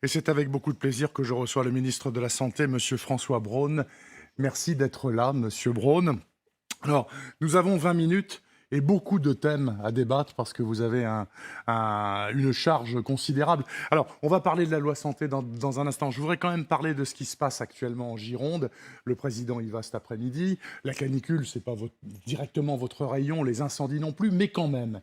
Et c'est avec beaucoup de plaisir que je reçois le ministre de la Santé, Monsieur François Braun. Merci d'être là, Monsieur Braun. Alors, nous avons 20 minutes et beaucoup de thèmes à débattre parce que vous avez une charge considérable. Alors, on va parler de la loi santé dans un instant. Je voudrais quand même parler de ce qui se passe actuellement en Gironde. Le président y va cet après-midi. La canicule, ce n'est pas directement votre rayon, les incendies non plus, mais quand même.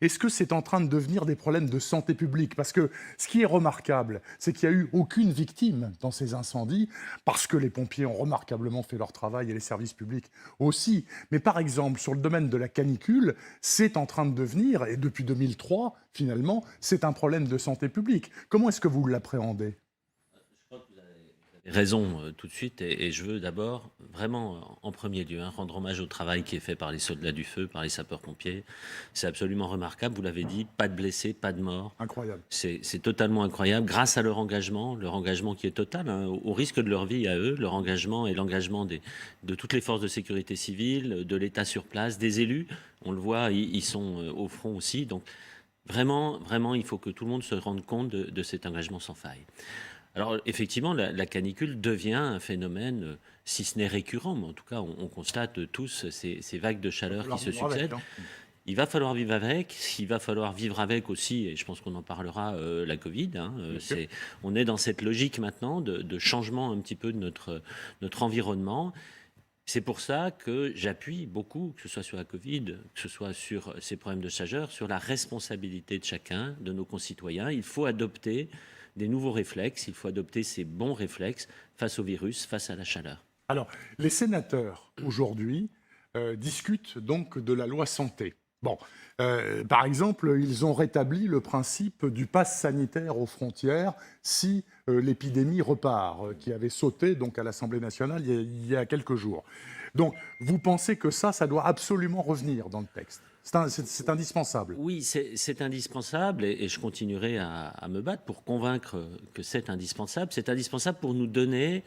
Est-ce que c'est en train de devenir des problèmes de santé publique? Parce que ce qui est remarquable, c'est qu'il n'y a eu aucune victime dans ces incendies, parce que les pompiers ont remarquablement fait leur travail et les services publics aussi. Mais par exemple, sur le domaine de la canicule, c'est en train de devenir, et depuis 2003, finalement, c'est un problème de santé publique. Comment est-ce que vous l'appréhendez? Raison tout de suite, et je veux d'abord vraiment en premier lieu rendre hommage au travail qui est fait par les soldats du feu, par les sapeurs-pompiers. C'est absolument remarquable, vous l'avez dit, pas de blessés, pas de morts. Incroyable. C'est totalement incroyable, grâce à leur engagement qui est total, au risque de leur vie à eux, leur engagement et l'engagement de toutes les forces de sécurité civile, de l'État sur place, des élus. On le voit, ils sont au front aussi. Donc vraiment, il faut que tout le monde se rende compte de cet engagement sans faille. Alors effectivement, la canicule devient un phénomène, si ce n'est récurrent, mais en tout cas, on constate tous ces vagues de chaleur qui se succèdent. Il va falloir vivre avec, il va falloir vivre avec aussi, et je pense qu'on en parlera, la Covid. On est dans cette logique maintenant de changement un petit peu de notre environnement. C'est pour ça que j'appuie beaucoup, que ce soit sur la Covid, que ce soit sur ces problèmes de chaleur, sur la responsabilité de chacun, de nos concitoyens. Il faut adopter des nouveaux réflexes, il faut adopter ces bons réflexes face au virus, face à la chaleur. Alors, les sénateurs, aujourd'hui, discutent donc de la loi santé. Bon, par exemple, ils ont rétabli le principe du pass sanitaire aux frontières si l'épidémie repart, qui avait sauté donc à l'Assemblée nationale il y a quelques jours. Donc, vous pensez que ça doit absolument revenir dans le texte? C'est indispensable. Oui, c'est indispensable et je continuerai à me battre pour convaincre que c'est indispensable. C'est indispensable pour nous donner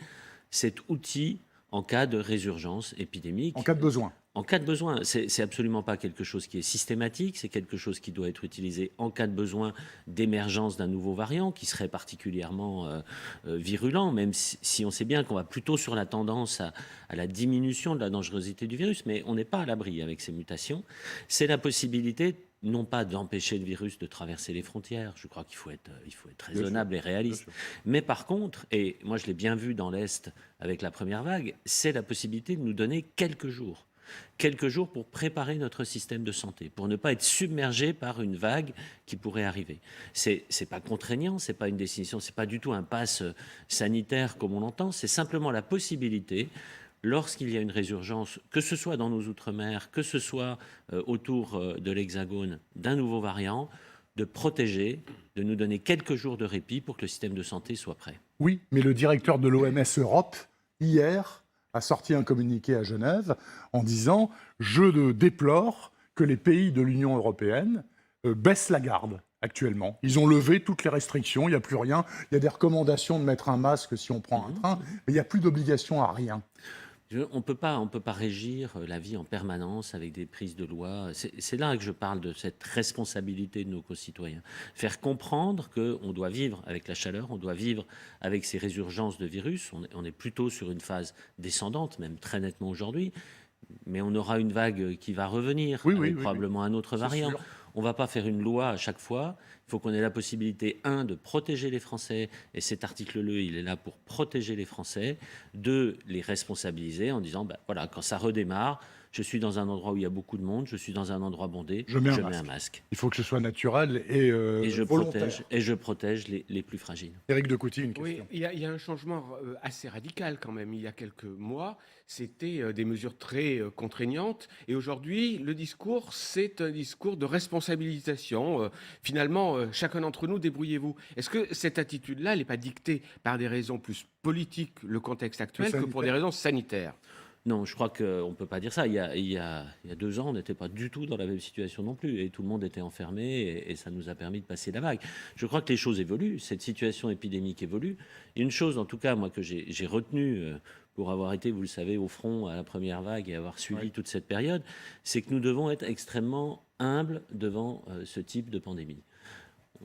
cet outil en cas de résurgence épidémique. En cas de besoin. En cas de besoin, c'est absolument pas quelque chose qui est systématique, c'est quelque chose qui doit être utilisé en cas de besoin d'émergence d'un nouveau variant qui serait particulièrement virulent, même si on sait bien qu'on va plutôt sur la tendance à la diminution de la dangerosité du virus, mais on n'est pas à l'abri avec ces mutations. C'est la possibilité non pas d'empêcher le virus de traverser les frontières, je crois qu'il faut être raisonnable et réaliste, mais par contre, et moi je l'ai bien vu dans l'Est avec la première vague, c'est la possibilité de nous donner quelques jours pour préparer notre système de santé, pour ne pas être submergé par une vague qui pourrait arriver. C'est pas contraignant, c'est pas une décision, c'est pas du tout un pass sanitaire comme on l'entend, c'est simplement la possibilité, lorsqu'il y a une résurgence, que ce soit dans nos outre-mer, que ce soit autour de l'Hexagone, d'un nouveau variant, de protéger, de nous donner quelques jours de répit pour que le système de santé soit prêt. Oui, mais le directeur de l'OMS Europe, hier, a sorti un communiqué à Genève en disant « Je déplore que les pays de l'Union européenne baissent la garde actuellement. Ils ont levé toutes les restrictions, il n'y a plus rien. Il y a des recommandations de mettre un masque si on prend un train, mais il n'y a plus d'obligation à rien. » On peut pas régir la vie en permanence avec des prises de loi. C'est là que je parle de cette responsabilité de nos concitoyens. Faire comprendre qu'on doit vivre avec la chaleur, on doit vivre avec ces résurgences de virus. On est plutôt sur une phase descendante, même très nettement aujourd'hui. Mais on aura une vague qui va revenir, avec probablement un autre variant. Sûr. On ne va pas faire une loi à chaque fois. Il faut qu'on ait la possibilité, de protéger les Français, et cet article-là, il est là pour protéger les Français, de les responsabiliser en disant, voilà, quand ça redémarre, je suis dans un endroit où il y a beaucoup de monde, je suis dans un endroit bondé, Je mets un masque. Il faut que ce soit naturel et volontaire. Je protège les plus fragiles. Éric de Coty, une question. Oui, il y a un changement assez radical quand même. Il y a quelques mois, c'était des mesures très contraignantes. Et aujourd'hui, le discours, c'est un discours de responsabilisation. Finalement, chacun d'entre nous, débrouillez-vous. Est-ce que cette attitude-là, elle n'est pas dictée par des raisons plus politiques, le contexte actuel, que pour des raisons sanitaires? Non, je crois qu'on ne peut pas dire ça. Il y a 2 ans, on n'était pas du tout dans la même situation non plus. Et tout le monde était enfermé et ça nous a permis de passer la vague. Je crois que les choses évoluent. Cette situation épidémique évolue. Et une chose, en tout cas, moi, que j'ai retenue pour avoir été, vous le savez, au front à la première vague et avoir suivi toute cette période, c'est que nous devons être extrêmement humbles devant ce type de pandémie.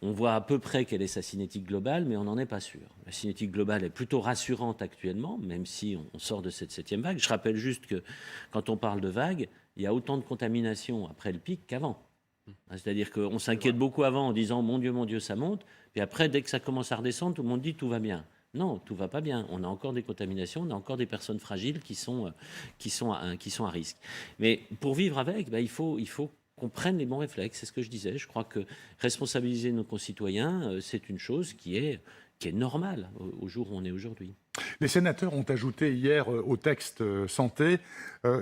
On voit à peu près quelle est sa cinétique globale, mais on n'en est pas sûr. La cinétique globale est plutôt rassurante actuellement, même si on sort de cette 7e vague. Je rappelle juste que quand on parle de vague, il y a autant de contamination après le pic qu'avant. C'est-à-dire qu'on s'inquiète beaucoup avant en disant mon Dieu, ça monte. Puis après, dès que ça commence à redescendre, tout le monde dit tout va bien. Non, tout va pas bien. On a encore des contaminations, on a encore des personnes fragiles qui sont à risque. Mais pour vivre avec, il faut qu'on prenne les bons réflexes. C'est ce que je disais. Je crois que responsabiliser nos concitoyens, c'est une chose qui est normale au jour où on est aujourd'hui. Les sénateurs ont ajouté hier au texte santé,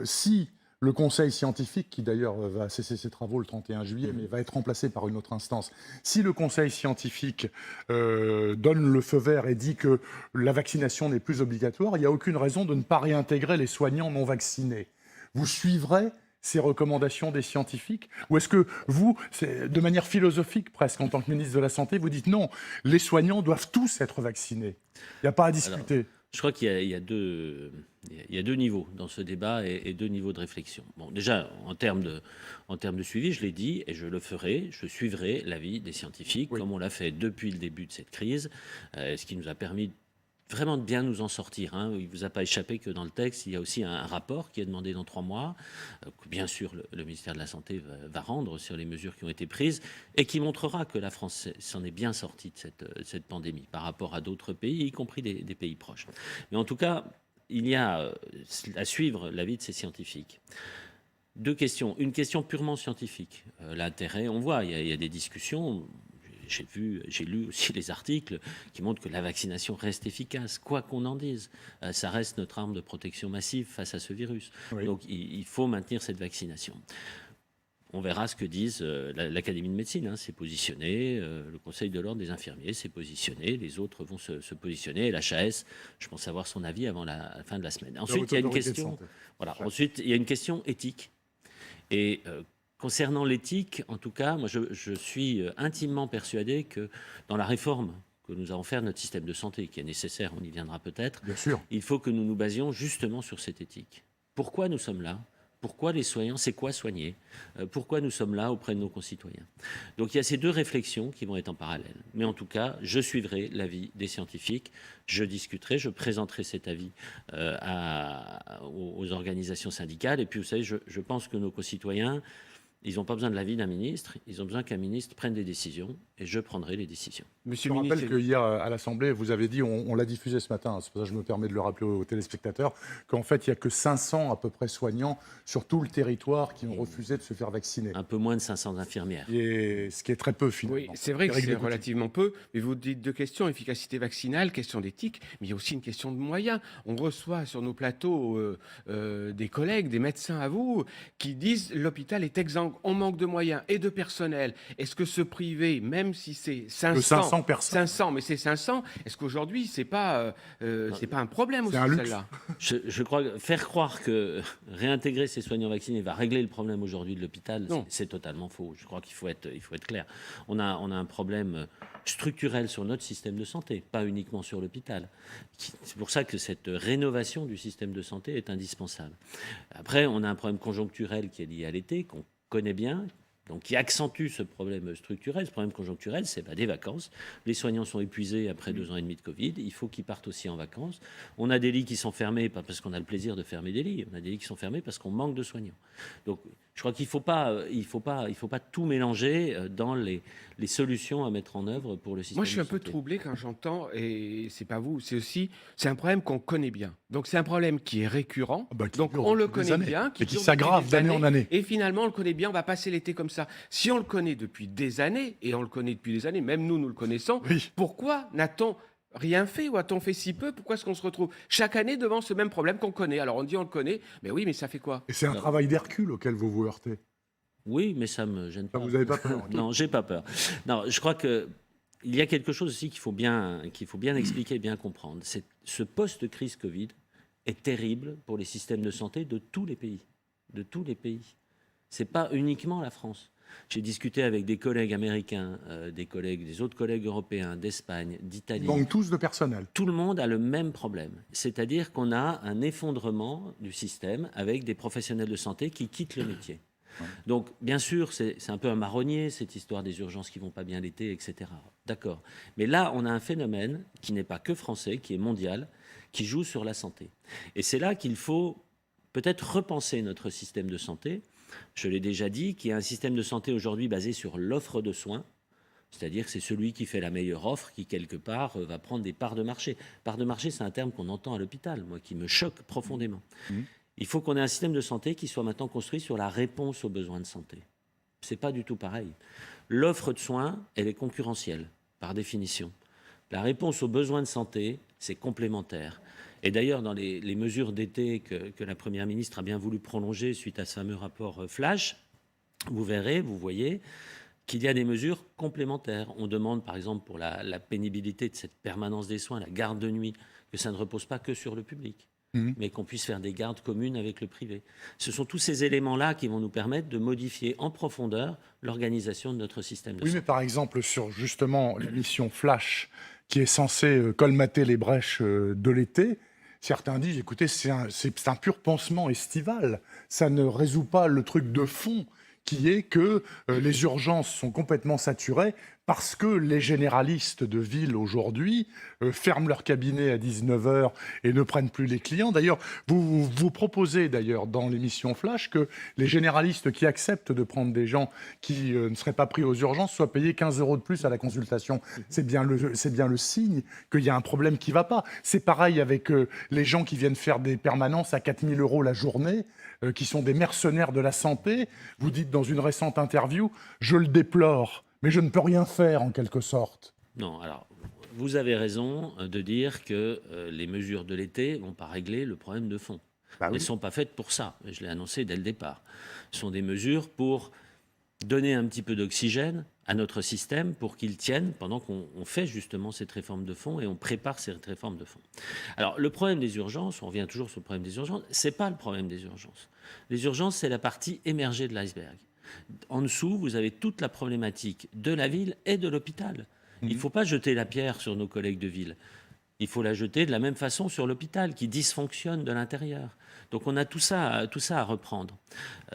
si le conseil scientifique, qui d'ailleurs va cesser ses travaux le 31 juillet, mais va être remplacé par une autre instance, si le conseil scientifique donne le feu vert et dit que la vaccination n'est plus obligatoire, il n'y a aucune raison de ne pas réintégrer les soignants non vaccinés. Vous suivrez ces recommandations des scientifiques? Ou est-ce que vous, de manière philosophique presque, en tant que ministre de la Santé, vous dites non, les soignants doivent tous être vaccinés? Il n'y a pas à discuter. Alors, je crois qu'il y a deux niveaux dans ce débat et deux niveaux de réflexion. Bon, déjà, en termes de suivi, je l'ai dit et je le ferai, je suivrai l'avis des scientifiques, comme on l'a fait depuis le début de cette crise, ce qui nous a permis vraiment de bien nous en sortir. Il ne vous a pas échappé que dans le texte, il y a aussi un rapport qui est demandé dans 3 mois, que bien sûr le ministère de la Santé va rendre sur les mesures qui ont été prises et qui montrera que la France s'en est bien sortie de cette pandémie par rapport à d'autres pays, y compris des pays proches. Mais en tout cas, il y a à suivre l'avis de ces scientifiques. 2 questions. Une question purement scientifique. L'intérêt, on voit, il y a des discussions. J'ai lu aussi les articles qui montrent que la vaccination reste efficace, quoi qu'on en dise. Ça reste notre arme de protection massive face à ce virus. Oui. Donc il faut maintenir cette vaccination. On verra ce que disent l'Académie de médecine, s'est positionné, le Conseil de l'ordre des infirmiers s'est positionné, les autres vont se positionner, et l'HAS, je pense avoir son avis avant la fin de la semaine. Ensuite, il y a une question, ensuite, il y a une question éthique. Et concernant l'éthique, en tout cas, moi je suis intimement persuadé que dans la réforme que nous allons faire de notre système de santé, qui est nécessaire, on y viendra peut-être, il faut que nous nous basions justement sur cette éthique. Pourquoi nous sommes là ? Pourquoi les soignants, c'est quoi soigner? Pourquoi nous sommes là auprès de nos concitoyens? Donc il y a ces 2 réflexions qui vont être en parallèle. Mais en tout cas, je suivrai l'avis des scientifiques, je discuterai, je présenterai cet avis aux organisations syndicales. Et puis vous savez, je pense que nos concitoyens, ils n'ont pas besoin de l'avis d'un ministre, ils ont besoin qu'un ministre prenne des décisions, et je prendrai les décisions. Monsieur le ministre, je rappelle qu'hier à l'Assemblée, vous avez dit, on l'a diffusé ce matin, c'est pour ça que je me permets de le rappeler aux téléspectateurs, qu'en fait, il n'y a que 500 à peu près soignants sur tout le territoire qui ont refusé de se faire vacciner. Un peu moins de 500 infirmières. Et ce qui est très peu, finalement. Oui, c'est vrai que c'est relativement peu, mais vous dites 2 questions, efficacité vaccinale, question d'éthique, mais il y a aussi une question de moyens. On reçoit sur nos plateaux des collègues, des médecins à vous, qui disent l'hôpital est exsangue, on manque de moyens et de personnel. Est-ce que ce privé, même si c'est 500 personnes, 500, mais c'est 500, est-ce qu'aujourd'hui c'est pas un problème aussi celle-là? Je crois que faire croire que réintégrer ces soignants vaccinés va régler le problème aujourd'hui de l'hôpital, c'est totalement faux. Je crois qu'il faut être clair. On a un problème structurel sur notre système de santé, pas uniquement sur l'hôpital. C'est pour ça que cette rénovation du système de santé est indispensable. Après, on a un problème conjoncturel qui est lié à l'été, qu'on connaît bien, donc qui accentue ce problème structurel. Ce problème conjoncturel, c'est des vacances. Les soignants sont épuisés après 2 ans et demi de Covid. Il faut qu'ils partent aussi en vacances. On a des lits qui sont fermés, pas parce qu'on a le plaisir de fermer des lits. On a des lits qui sont fermés parce qu'on manque de soignants. Donc, je crois qu'il ne faut pas tout mélanger dans les solutions à mettre en œuvre pour le système. Moi, je suis un peu troublé quand j'entends, et c'est pas vous, c'est un problème qu'on connaît bien. Donc, c'est un problème qui est récurrent. Donc, on le connaît bien. Et qui s'aggrave d'année en année. Et finalement, on le connaît bien, on va passer l'été comme ça. Si on le connaît depuis des années, et on le connaît depuis des années, même nous le connaissons, pourquoi n'a-t-on rien fait ou a-t-on fait si peu? Pourquoi est-ce qu'on se retrouve chaque année devant ce même problème qu'on connaît? Alors on dit on le connaît, mais oui, mais ça fait quoi? Et c'est un travail d'Hercule auquel vous vous heurtez. Oui, mais ça me gêne pas. Vous n'avez pas peur? Non, j'ai pas peur. Non, je crois que il y a quelque chose aussi qu'il faut bien expliquer, bien comprendre. Ce post-crise Covid est terrible pour les systèmes de santé de tous les pays. De tous les pays. C'est pas uniquement la France. J'ai discuté avec des collègues américains, des autres collègues européens, d'Espagne, d'Italie. Ils manquent tous de personnel. Tout le monde a le même problème. C'est-à-dire qu'on a un effondrement du système avec des professionnels de santé qui quittent le métier. Donc, bien sûr, c'est un peu un marronnier, cette histoire des urgences qui vont pas bien l'été, etc. D'accord. Mais là, on a un phénomène qui n'est pas que français, qui est mondial, qui joue sur la santé. Et c'est là qu'il faut peut-être repenser notre système de santé. Je l'ai déjà dit, qu'il y a un système de santé aujourd'hui basé sur l'offre de soins. C'est-à-dire que c'est celui qui fait la meilleure offre qui, quelque part, va prendre des parts de marché. Part de marché, c'est un terme qu'on entend à l'hôpital, moi, qui me choque profondément. Il faut qu'on ait un système de santé qui soit maintenant construit sur la réponse aux besoins de santé. Ce n'est pas du tout pareil. L'offre de soins, elle est concurrentielle, par définition. La réponse aux besoins de santé, c'est complémentaire. Et d'ailleurs, dans les mesures d'été que la Première ministre a bien voulu prolonger suite à ce fameux rapport Flash, vous verrez, vous voyez qu'il y a des mesures complémentaires. On demande, par exemple, pour la pénibilité de cette permanence des soins, la garde de nuit, que ça ne repose pas que sur le public, mais qu'on puisse faire des gardes communes avec le privé. Ce sont tous ces éléments-là qui vont nous permettre de modifier en profondeur l'organisation de notre système de santé. Oui, mais par exemple, sur justement l'émission Flash, qui est censée colmater les brèches de l'été, certains disent, écoutez, c'est un pur pansement estival. Ça ne résout pas le truc de fond, qui est que les urgences sont complètement saturées parce que les généralistes de ville aujourd'hui ferment leur cabinet à 19h et ne prennent plus les clients. D'ailleurs, vous proposez d'ailleurs dans l'émission Flash que les généralistes qui acceptent de prendre des gens qui ne seraient pas pris aux urgences soient payés 15 € de plus à la consultation. C'est bien le signe qu'il y a un problème qui ne va pas. C'est pareil avec les gens qui viennent faire des permanences à 4 000 € la journée, qui sont des mercenaires de la santé. Vous dites dans une récente interview, je le déplore, mais je ne peux rien faire en quelque sorte. Non, alors, vous avez raison de dire que les mesures de l'été ne vont pas régler le problème de fond. Elles ne sont pas faites pour ça, je l'ai annoncé dès le départ. Ce sont des mesures pour donner un petit peu d'oxygène à notre système pour qu'il tienne pendant qu'on fait justement cette réforme de fond et on prépare cette réforme de fond. Alors, le problème des urgences, on revient toujours sur le problème des urgences, ce n'est pas le problème des urgences. Les urgences, c'est la partie émergée de l'iceberg. En dessous, vous avez toute la problématique de la ville et de l'hôpital. Il ne faut pas jeter la pierre sur nos collègues de ville. Il faut la jeter de la même façon sur l'hôpital qui dysfonctionne de l'intérieur. Donc on a tout ça à reprendre.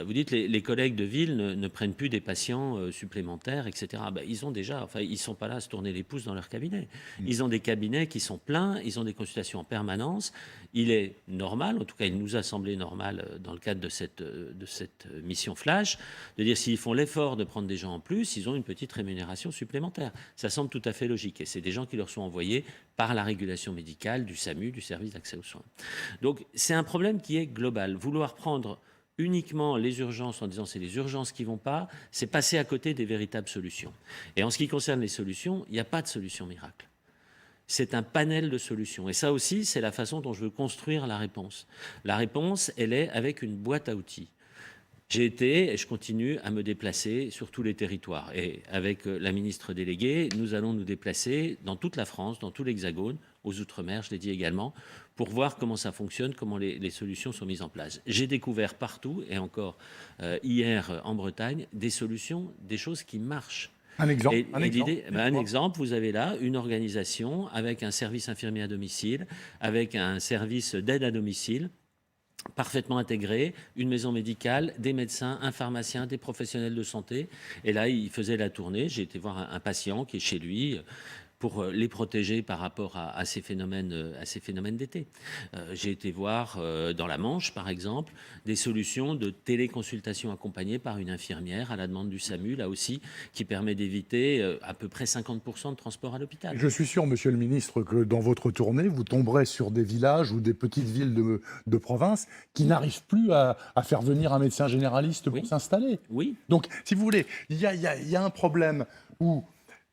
Vous dites les collègues de ville ne prennent plus des patients supplémentaires, etc. Ils ont déjà, enfin ils sont pas là à se tourner les pouces dans leur cabinet. Ils ont des cabinets qui sont pleins, ils ont des consultations en permanence. Il est normal, en tout cas il nous a semblé normal dans le cadre de cette mission Flash, de dire s'ils font l'effort de prendre des gens en plus, ils ont une petite rémunération supplémentaire. Ça semble tout à fait logique et c'est des gens qui leur sont envoyés par la régulation médicale du SAMU, du service d'accès aux soins. Donc c'est un problème qui est global. Vouloir prendre uniquement les urgences en disant c'est les urgences qui ne vont pas, c'est passer à côté des véritables solutions. Et en ce qui concerne les solutions, il n'y a pas de solution miracle. C'est un panel de solutions. Et ça aussi, c'est la façon dont je veux construire la réponse. La réponse, elle est avec une boîte à outils. J'ai été et je continue à me déplacer sur tous les territoires. Et avec la ministre déléguée, nous allons nous déplacer dans toute la France, dans tout l'Hexagone, aux Outre-mer, je l'ai dit également, pour voir comment ça fonctionne, comment les solutions sont mises en place. J'ai découvert partout, et encore hier en Bretagne, des solutions, des choses qui marchent. Un exemple, un exemple, vous avez là une organisation avec un service infirmier à domicile, avec un service d'aide à domicile, parfaitement intégré, une maison médicale, des médecins, un pharmacien, des professionnels de santé. Et là, il faisait la tournée. J'ai été voir un patient qui est chez lui pour les protéger par rapport à ces phénomènes d'été. J'ai été voir dans la Manche, par exemple, des solutions de téléconsultation accompagnées par une infirmière à la demande du SAMU, là aussi, qui permet d'éviter à peu près 50% de transport à l'hôpital. Je suis sûr, monsieur le ministre, que dans votre tournée, vous tomberez sur des villages ou des petites villes de province qui n'arrivent plus à faire venir un médecin généraliste pour s'installer. Oui. Donc, si vous voulez, il y a un problème où...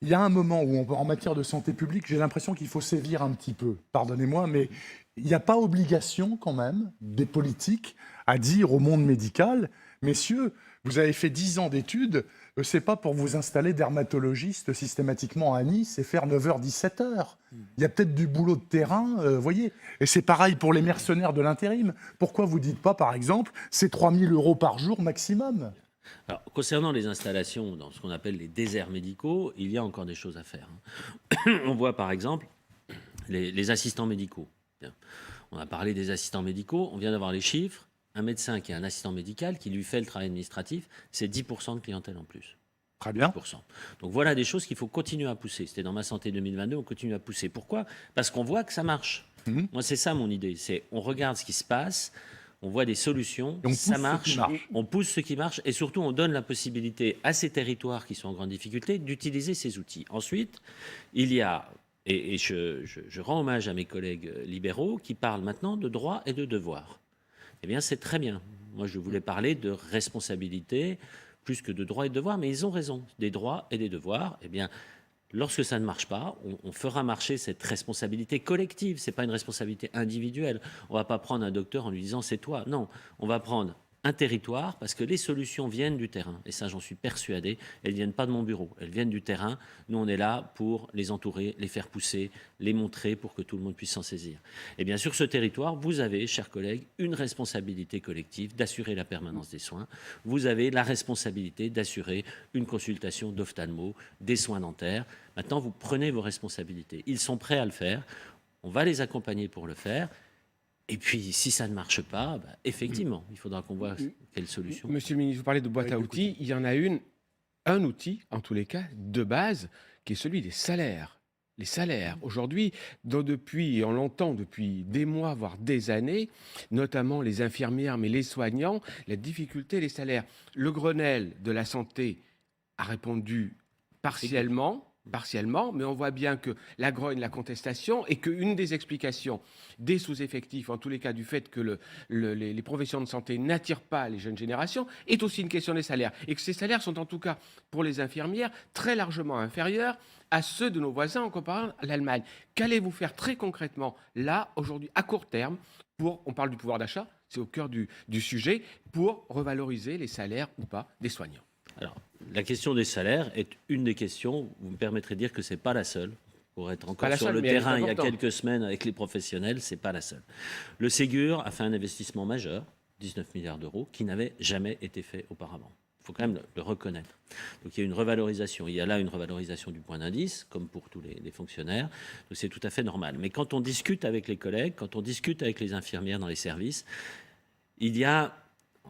Il y a un moment où, en matière de santé publique, j'ai l'impression qu'il faut sévir un petit peu. Pardonnez-moi, mais il n'y a pas obligation, quand même, des politiques à dire au monde médical « Messieurs, vous avez fait 10 ans d'études, c'est pas pour vous installer dermatologiste systématiquement à Nice et faire 9h, 17h. Il y a peut-être du boulot de terrain, voyez. Et c'est pareil pour les mercenaires de l'intérim. Pourquoi vous ne dites pas, par exemple, c'est 3 000 € par jour maximum ? Alors, concernant les installations dans ce qu'on appelle les déserts médicaux, il y a encore des choses à faire. On voit par exemple les assistants médicaux. On a parlé des assistants médicaux, on vient d'avoir les chiffres. un médecin qui est un assistant médical, qui lui fait le travail administratif, c'est 10% de clientèle en plus. Très bien. 10%. Donc voilà des choses qu'il faut continuer à pousser. C'était dans Ma Santé 2022, on continue à pousser. Pourquoi ? Parce qu'on voit que ça marche. Moi, c'est ça mon idée. C'est on regarde ce qui se passe, on voit des solutions, Et on ça pousse ce marche, qui marche. on pousse ce qui marche et surtout on donne la possibilité à ces territoires qui sont en grande difficulté d'utiliser ces outils. Ensuite, il y a, et je rends hommage à mes collègues libéraux qui parlent maintenant de droits et de devoirs. Eh bien, c'est très bien. Moi, je voulais parler de responsabilité plus que de droits et de devoirs, mais ils ont raison. Des droits et des devoirs, eh bien, lorsque ça ne marche pas, on fera marcher cette responsabilité collective. Ce n'est pas une responsabilité individuelle. On ne va pas prendre un docteur en lui disant « c'est toi ». Non, on va prendre un territoire parce que les solutions viennent du terrain. Et ça, j'en suis persuadé. Elles ne viennent pas de mon bureau. Elles viennent du terrain. Nous, on est là pour les entourer, les faire pousser, les montrer pour que tout le monde puisse s'en saisir. Et bien sur ce territoire, vous avez, chers collègues, une responsabilité collective d'assurer la permanence des soins. Vous avez la responsabilité d'assurer une consultation d'ophtalmo, des soins dentaires. Maintenant, vous prenez vos responsabilités. Ils sont prêts à le faire. On va les accompagner pour le faire. Et puis, si ça ne marche pas, bah, effectivement, il faudra qu'on voit quelle solution. Monsieur le ministre, vous parlez de boîte à outils. Il y en a un outil, en tous les cas, de base, qui est celui des salaires. Les salaires. Aujourd'hui, on l'entend depuis des mois, voire des années, notamment les infirmières, mais les soignants, la difficulté des salaires. Le Grenelle de la santé a répondu partiellement, mais on voit bien que la grogne, la contestation, et qu'une des explications des sous-effectifs, en tous les cas du fait que les professions de santé n'attirent pas les jeunes générations, est aussi une question des salaires. Et que ces salaires sont en tout cas, pour les infirmières, très largement inférieurs à ceux de nos voisins en comparant à l'Allemagne. Qu'allez-vous faire très concrètement, là, aujourd'hui, à court terme, on parle du pouvoir d'achat, c'est au cœur du sujet, pour revaloriser les salaires ou pas des soignants? Alors, la question des salaires est une des questions. Vous me permettrez de dire que ce n'est pas la seule. Pour être encore sur le terrain il y a quelques semaines avec les professionnels, ce n'est pas la seule. Le Ségur a fait un investissement majeur, 19 milliards d'euros, qui n'avait jamais été fait auparavant. Il faut quand même le reconnaître. Donc il y a une revalorisation. Il y a là une revalorisation du point d'indice, comme pour tous les fonctionnaires. Donc c'est tout à fait normal. Mais quand on discute avec les collègues, quand on discute avec les infirmières dans les services, il y a...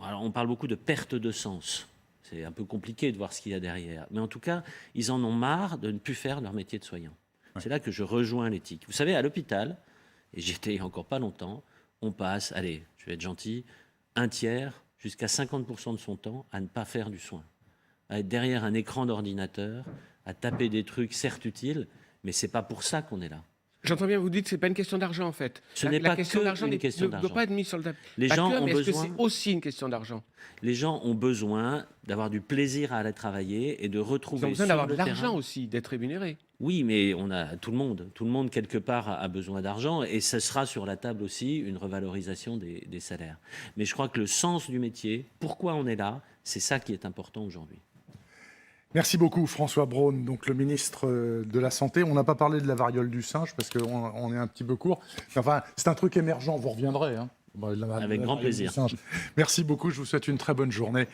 Alors on parle beaucoup de perte de sens. C'est un peu compliqué de voir ce qu'il y a derrière. Mais en tout cas, ils en ont marre de ne plus faire leur métier de soignant. Ouais. C'est là que je rejoins l'éthique. Vous savez, à l'hôpital, et j'étais il n'y a encore pas longtemps, on passe, allez, je vais être gentil, un tiers jusqu'à 50% de son temps à ne pas faire du soin. À être derrière un écran d'ordinateur, à taper des trucs certes utiles, mais ce n'est pas pour ça qu'on est là. J'entends bien, vous dites que ce n'est pas une question d'argent en fait. Ce n'est pas question d'argent une question ne d'argent. doit pas être mise sur le tapis. Les gens ont besoin... Est-ce que c'est aussi une question d'argent? Les gens ont besoin d'avoir du plaisir à aller travailler et de retrouver... Ils ont besoin d'avoir de l'argent terrain. aussi, d'être rémunérés. Oui, mais on a tout le monde quelque part a besoin d'argent et ce sera sur la table aussi une revalorisation des salaires. Mais je crois que le sens du métier, pourquoi on est là, c'est ça qui est important aujourd'hui. Merci beaucoup François Braun, donc le ministre de la Santé. On n'a pas parlé de la variole du singe parce qu'on est un petit peu court. Enfin, c'est un truc émergent, vous reviendrez. Hein. Avec grand plaisir. Merci beaucoup, je vous souhaite une très bonne journée.